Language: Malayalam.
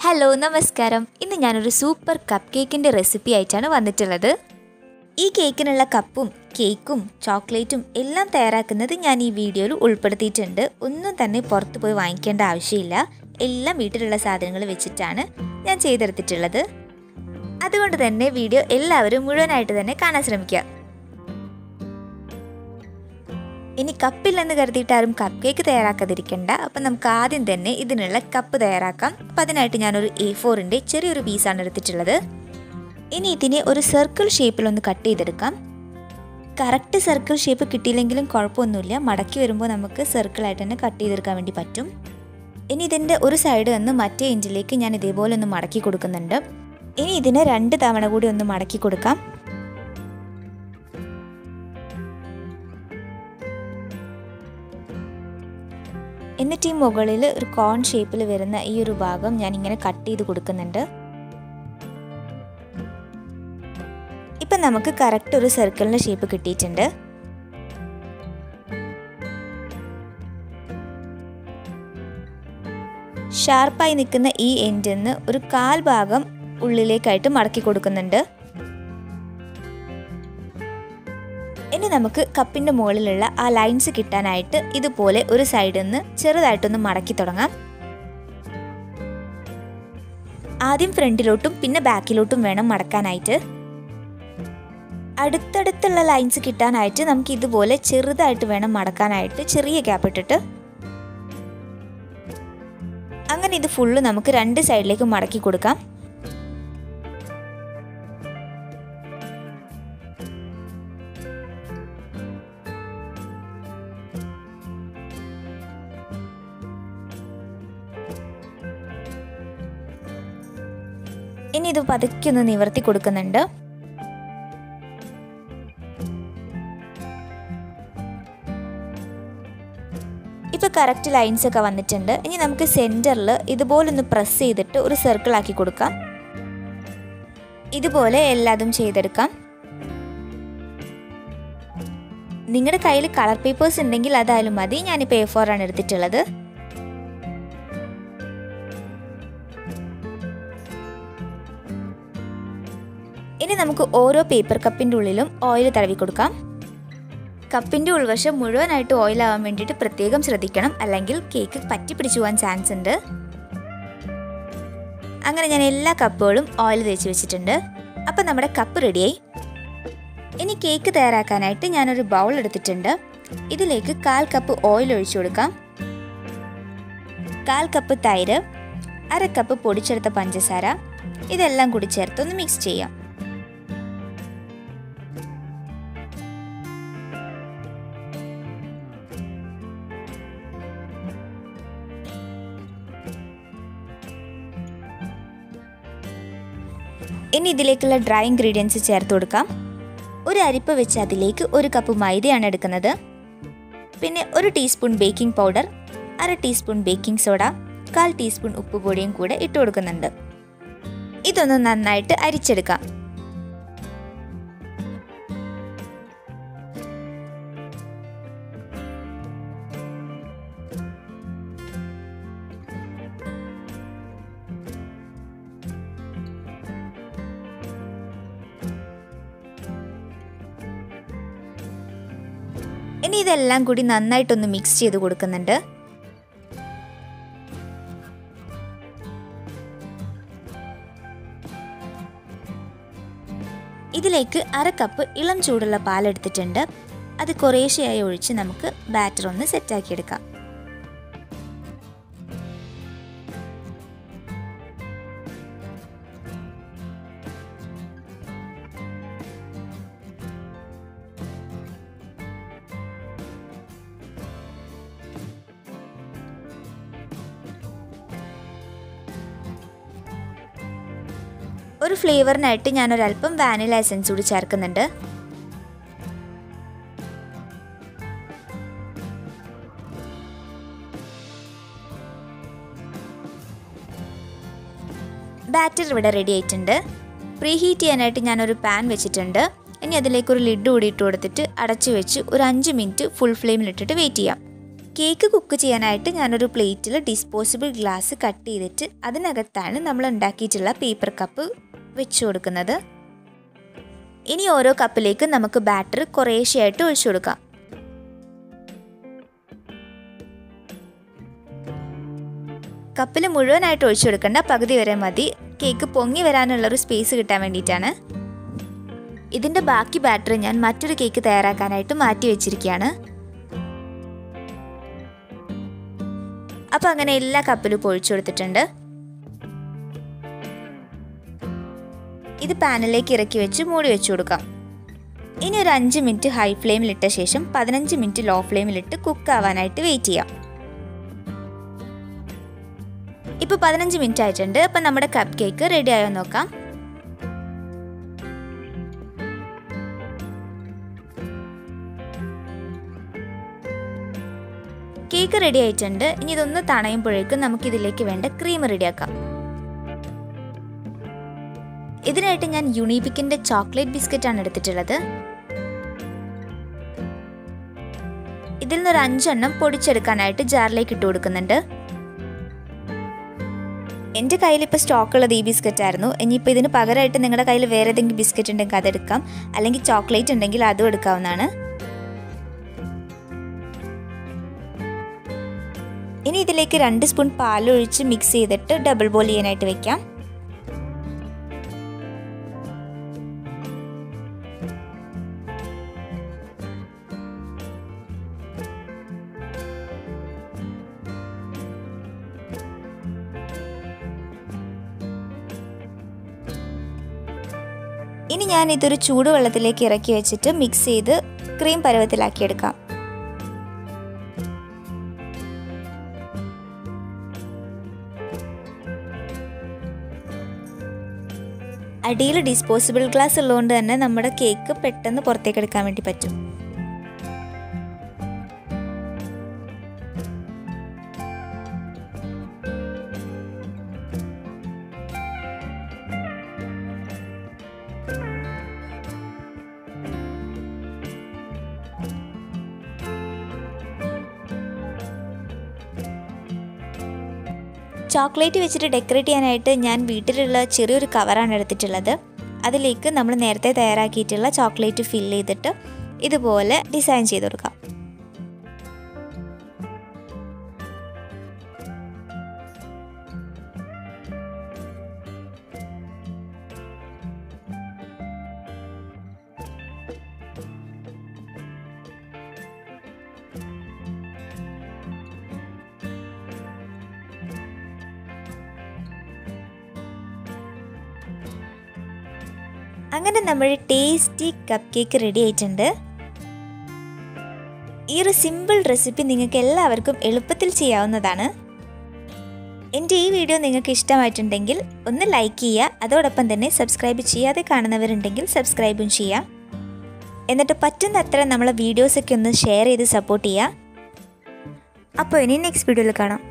ഹലോ നമസ്കാരം. ഇന്ന് ഞാനൊരു സൂപ്പർ കപ്പ് കേക്കിൻ്റെ റെസിപ്പി ആയിട്ടാണ് വന്നിട്ടുള്ളത്. ഈ കേക്കിനുള്ള കപ്പും കേക്കും ചോക്ലേറ്റും എല്ലാം തയ്യാറാക്കുന്നത് ഞാൻ ഈ വീഡിയോയിൽ ഉൾപ്പെടുത്തിയിട്ടുണ്ട്. ഒന്നും തന്നെ പുറത്ത് പോയി വാങ്ങിക്കേണ്ട ആവശ്യമില്ല. എല്ലാം വീട്ടിലുള്ള സാധനങ്ങൾ വെച്ചിട്ടാണ് ഞാൻ ചെയ്തെടുത്തിട്ടുള്ളത്. അതുകൊണ്ട് തന്നെ വീഡിയോ എല്ലാവരും മുഴുവനായിട്ട് തന്നെ കാണാൻ ശ്രമിക്കുക. ഇനി കപ്പില്ലെന്ന് കരുതിയിട്ട് ആരും കപ്പ് കേക്ക് തയ്യാറാക്കാതിരിക്കണ്ട. അപ്പം നമുക്ക് ആദ്യം തന്നെ ഇതിനുള്ള കപ്പ് തയ്യാറാക്കാം. അപ്പം അതിനായിട്ട് ഞാനൊരു A4ൻ്റെ ചെറിയൊരു പീസാണ് എടുത്തിട്ടുള്ളത്. ഇനി ഇതിനെ ഒരു സർക്കിൾ ഷേപ്പിലൊന്ന് കട്ട് ചെയ്തെടുക്കാം. കറക്റ്റ് സർക്കിൾ ഷേപ്പ് കിട്ടിയില്ലെങ്കിലും കുഴപ്പമൊന്നുമില്ല. മടക്കി വരുമ്പോൾ നമുക്ക് സർക്കിളായിട്ട് തന്നെ കട്ട് ചെയ്തെടുക്കാൻ വേണ്ടി പറ്റും. ഇനി ഇതിൻ്റെ ഒരു സൈഡ് നിന്ന് മറ്റേ എൻഡിലേക്ക് ഞാൻ ഇതേപോലെ ഒന്ന് മടക്കി കൊടുക്കുന്നുണ്ട്. ഇനി ഇതിനെ 2 തവണ കൂടി ഒന്ന് മടക്കി കൊടുക്കാം. എന്നിട്ട് ഈ മുകളിൽ ഒരു കോൺ ഷേപ്പിൽ വരുന്ന ഈ ഒരു ഭാഗം ഞാൻ ഇങ്ങനെ കട്ട് ചെയ്ത് കൊടുക്കുന്നുണ്ട്. ഇപ്പം നമുക്ക് കറക്റ്റ് ഒരു സർക്കിളിൻ്റെ ഷേപ്പ് കിട്ടിയിട്ടുണ്ട്. ഷാർപ്പായി നിൽക്കുന്ന ഈ എൻഡിൽ നിന്ന് ഒരു 1/4 ഭാഗം ഉള്ളിലേക്കായിട്ട് മടക്കി കൊടുക്കുന്നുണ്ട്. ഇനി നമുക്ക് കപ്പിൻ്റെ മുകളിലുള്ള ആ ലൈൻസ് കിട്ടാനായിട്ട് ഇതുപോലെ ഒരു സൈഡിൽ നിന്ന് ചെറുതായിട്ടൊന്ന് മടക്കി തുടങ്ങാം. ആദ്യം ഫ്രണ്ടിലോട്ടും പിന്നെ ബാക്കിലോട്ടും വേണം മടക്കാനായിട്ട്. അടുത്തടുത്തുള്ള ലൈൻസ് കിട്ടാനായിട്ട് നമുക്ക് ഇതുപോലെ ചെറുതായിട്ട് വേണം മടക്കാനായിട്ട്, ചെറിയ ഗ്യാപ്പ് ഇട്ടിട്ട്. അങ്ങനെ ഇത് ഫുള്ള് നമുക്ക് 2 സൈഡിലേക്ക് മടക്കി കൊടുക്കാം. ഇനി ഇത് പതുക്കെ ഒന്ന് നിവർത്തി കൊടുക്കുന്നുണ്ട്. ഇപ്പോൾ കറക്റ്റ് ലൈൻസ് ഒക്കെ വന്നിട്ടുണ്ട്. ഇനി നമുക്ക് സെൻറ്ററിൽ ഇതുപോലൊന്ന് പ്രസ് ചെയ്തിട്ട് ഒരു സർക്കിൾ ആക്കി കൊടുക്കാം. ഇതുപോലെ എല്ലാതും ചെയ്തെടുക്കാം. നിങ്ങളുടെ കയ്യിൽ കളർ പേപ്പേഴ്സ് ഉണ്ടെങ്കിൽ അതായാലും മതി. ഞാനിപ്പോൾ A4 ആണ് എടുത്തിട്ടുള്ളത്. ഇനി നമുക്ക് ഓരോ പേപ്പർ കപ്പിൻ്റെ ഉള്ളിലും ഓയിൽ തടവി കൊടുക്കാം. കപ്പിൻ്റെ ഉൾവശം മുഴുവനായിട്ട് ഓയിലാവാൻ വേണ്ടിയിട്ട് പ്രത്യേകം ശ്രദ്ധിക്കണം, അല്ലെങ്കിൽ കേക്ക് പറ്റി പിടിച്ചു പോകാൻ ചാൻസ് ഉണ്ട്. അങ്ങനെ ഞാൻ എല്ലാ കപ്പുകളും ഓയിൽ തേച്ച് വെച്ചിട്ടുണ്ട്. അപ്പം നമ്മുടെ കപ്പ് റെഡിയായി. ഇനി കേക്ക് തയ്യാറാക്കാനായിട്ട് ഞാനൊരു ബൗൾ എടുത്തിട്ടുണ്ട്. ഇതിലേക്ക് 1/4 കപ്പ് ഓയിൽ ഒഴിച്ചു കൊടുക്കാം. 1/4 കപ്പ് തൈര്, 1/2 കപ്പ് പൊടിച്ചെടുത്ത പഞ്ചസാര, ഇതെല്ലാം കൂടി ചേർത്തൊന്ന് മിക്സ് ചെയ്യാം. ഇനി ഇതിലേക്കുള്ള ഡ്രൈ ഇൻഗ്രീഡിയൻസ് ചേർത്ത് കൊടുക്കാം. ഒരു അരിപ്പ വെച്ച് അതിലേക്ക് 1 കപ്പ് മൈദയാണ് എടുക്കുന്നത്. പിന്നെ 1 teaspoon baking powder, 1/2 teaspoon baking soda, 1/4 teaspoon ഉപ്പുപൊടിയും കൂടെ ഇട്ട് കൊടുക്കുന്നുണ്ട്. ഇതൊന്ന് നന്നായിട്ട് അരിച്ചെടുക്കാം. ഇനി ഇതെല്ലാം കൂടി നന്നായിട്ടൊന്ന് മിക്സ് ചെയ്ത് കൊടുക്കുന്നുണ്ട്. ഇതിലേക്ക് 1/2 കപ്പ് ഇളം ചൂടുള്ള പാലെടുത്തിട്ടുണ്ട്. അത് കുറേശ്ശെയായി ഒഴിച്ച് നമുക്ക് ബാറ്റർ ഒന്ന് സെറ്റാക്കിയെടുക്കാം. ഒരു ഫ്ലേവറിനായിട്ട് ഞാനൊരല്പം വാനില എസൻസ് കൂടി ചേർക്കുന്നുണ്ട്. ബാറ്റർ ഇവിടെ റെഡി ആയിട്ടുണ്ട്. പ്രീഹീറ്റ് ചെയ്യാനായിട്ട് ഞാനൊരു പാൻ വെച്ചിട്ടുണ്ട്. ഇനി അതിലേക്ക് ഒരു ലിഡ് കൂടി ഇട്ട് കൊടുത്തിട്ട് അടച്ചു വെച്ച് ഒരു 5 മിനിറ്റ് ഫുൾ ഫ്ലെയിമിലിട്ടിട്ട് വെയിറ്റ് ചെയ്യാം. കേക്ക് കുക്ക് ചെയ്യാനായിട്ട് ഞാനൊരു പ്ലേറ്റിൽ ഡിസ്പോസിബിൾ ഗ്ലാസ് കട്ട് ചെയ്തിട്ട് അതിനകത്താണ് നമ്മൾ ഉണ്ടാക്കിയിട്ടുള്ള പേപ്പർ കപ്പ് വെച്ച് കൊടുക്കുന്നത്. ഇനി ഓരോ കപ്പിലേക്ക് നമുക്ക് ബാറ്റർ കുറേശ്ശെയായിട്ട് ഒഴിച്ചു കൊടുക്കാം. കപ്പിൽ മുഴുവനായിട്ട് ഒഴിച്ചു കൊടുക്കേണ്ട, പകുതി വരെ മതി. കേക്ക് പൊങ്ങി വരാനുള്ളൊരു സ്പേസ് കിട്ടാൻ വേണ്ടിയിട്ടാണ്. ഇതിൻ്റെ ബാക്കി ബാറ്റർ ഞാൻ മറ്റൊരു കേക്ക് തയ്യാറാക്കാനായിട്ട് മാറ്റി വെച്ചിരിക്കുകയാണ്. അപ്പോൾ അങ്ങനെ എല്ലാ കപ്പിലും ഒഴിച്ചു കൊടുത്തിട്ടുണ്ട്. ഇത് പാനിലേക്ക് ഇറക്കി വെച്ച് മൂടി വെച്ച് കൊടുക്കാം. ഇനി ഒരു 5 മിനിറ്റ് ഹൈ ഫ്ലെയിമിലിട്ട ശേഷം 15 മിനിറ്റ് ലോ ഫ്ലെയിമിലിട്ട് കുക്ക് ആവാനായിട്ട് വെയിറ്റ് ചെയ്യാം. ഇപ്പോൾ 15 മിനിറ്റ് ആയിട്ടുണ്ട്. അപ്പം നമ്മുടെ കപ്പ് കേക്ക് റെഡി ആയോ നോക്കാം. കേക്ക് റെഡി ആയിട്ടുണ്ട്. ഇനി ഇതൊന്ന് തണയുമ്പോഴേക്കും നമുക്കിതിലേക്ക് വേണ്ട ക്രീം റെഡിയാക്കാം. ഇതിനായിട്ട് ഞാൻ യൂണിബിക്കിൻ്റെ ചോക്ലേറ്റ് ബിസ്ക്കറ്റാണ് എടുത്തിട്ടുള്ളത്. ഇതിൽ നിന്നൊരു 5 എണ്ണം പൊടിച്ചെടുക്കാനായിട്ട് ജാറിലേക്ക് ഇട്ട് കൊടുക്കുന്നുണ്ട്. എൻ്റെ കയ്യിലിപ്പോൾ സ്റ്റോക്കുള്ളത് ഈ ബിസ്ക്കറ്റായിരുന്നു. ഇനിയിപ്പോൾ ഇതിന് പകരമായിട്ട് നിങ്ങളുടെ കയ്യിൽ വേറെ ഏതെങ്കിലും ബിസ്ക്കറ്റ് ഉണ്ടെങ്കിൽ അതെടുക്കാം, അല്ലെങ്കിൽ ചോക്ലേറ്റ് ഉണ്ടെങ്കിൽ അതും എടുക്കാവുന്നതാണ്. ഇനി ഇതിലേക്ക് 2 സ്പൂൺ പാലൊഴിച്ച് മിക്സ് ചെയ്തിട്ട് ഡബിൾ ബോയിൽ ചെയ്യാനായിട്ട് വെക്കാം. ഇനി ഞാൻ ഇതൊരു ചൂടുവെള്ളത്തിലേക്ക് ഇറക്കി വെച്ചിട്ട് മിക്സ് ചെയ്ത് ക്രീം പരുവത്തിലാക്കിയെടുക്കാം. അടിയിൽ ഡിസ്പോസിബിൾ ഗ്ലാസ് ഉള്ളതുകൊണ്ട് തന്നെ നമ്മുടെ കേക്ക് പെട്ടെന്ന് പുറത്തേക്ക് എടുക്കാൻ വേണ്ടി പറ്റും. ചോക്ലേറ്റ് വെച്ചിട്ട് ഡെക്കറേറ്റ് ചെയ്യാനായിട്ട് ഞാൻ വീട്ടിലുള്ള ചെറിയൊരു കവറാണ് എടുത്തിട്ടുള്ളത്. അതിലേക്ക് നമ്മൾ നേരത്തെ തയ്യാറാക്കിയിട്ടുള്ള ചോക്ലേറ്റ് ഫില്ല് ചെയ്തിട്ട് ഇതുപോലെ ഡിസൈൻ ചെയ്ത് കൊടുക്കാം. അങ്ങനെ നമ്മുടെ ടേസ്റ്റി കപ്പ് കേക്ക് റെഡി ആയിട്ടുണ്ട്. ഈ ഒരു സിമ്പിൾ റെസിപ്പി നിങ്ങൾക്ക് എല്ലാവർക്കും എളുപ്പത്തിൽ ചെയ്യാവുന്നതാണ്. എൻ്റെ ഈ വീഡിയോ നിങ്ങൾക്ക് ഇഷ്ടമായിട്ടുണ്ടെങ്കിൽ ഒന്ന് ലൈക്ക് ചെയ്യുക. അതോടൊപ്പം തന്നെ സബ്സ്ക്രൈബ് ചെയ്യാതെ കാണുന്നവരുണ്ടെങ്കിൽ സബ്സ്ക്രൈബും ചെയ്യുക. എന്നിട്ട് പറ്റുന്നത്ര നമ്മളെ വീഡിയോസൊക്കെ ഒന്ന് ഷെയർ ചെയ്ത് സപ്പോർട്ട് ചെയ്യുക. അപ്പോൾ ഇനി നെക്സ്റ്റ് വീഡിയോയിൽ കാണാം.